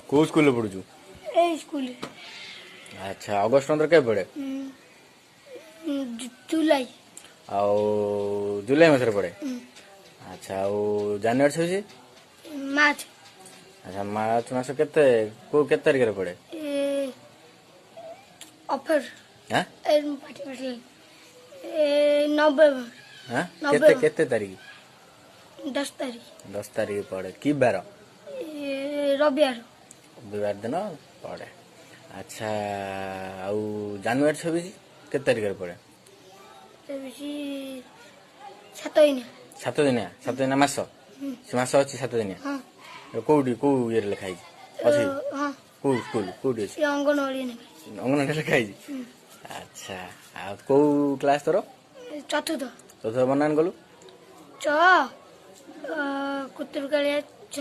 को स्कूल पढ़ुचु ए स्कूल अच्छा अगस्ट 15 के पड़े जुलाई आउ जुलाई मास पड़े अच्छा आउ जनवरी 26 मार्च अच्छा मार्च मास केते को केते तारिख रे पड़े ऑफर हां पार्टी पार्टी नवंबर हां नवंबर। केते तारिख 10 तारीख 10 तारिख पड़े की बार रविवार रविवार दिन पड़े अच्छा आउ जनवरी 26 केते तारिख रे पड़े 7 दिन 7 दिन मास से मास अच्छी 7 दिन हाँ कौटी कौ ये लिखाई अच्छी हाँ कौ स्कूल कौटी अच्छी ये अंगनवाड़ी अंगनवाड़ी लिखाई अच्छा आ कौ क्लास तोर चतुर्थ चतुर्थ बनान गलु च कुतुर कालिया छ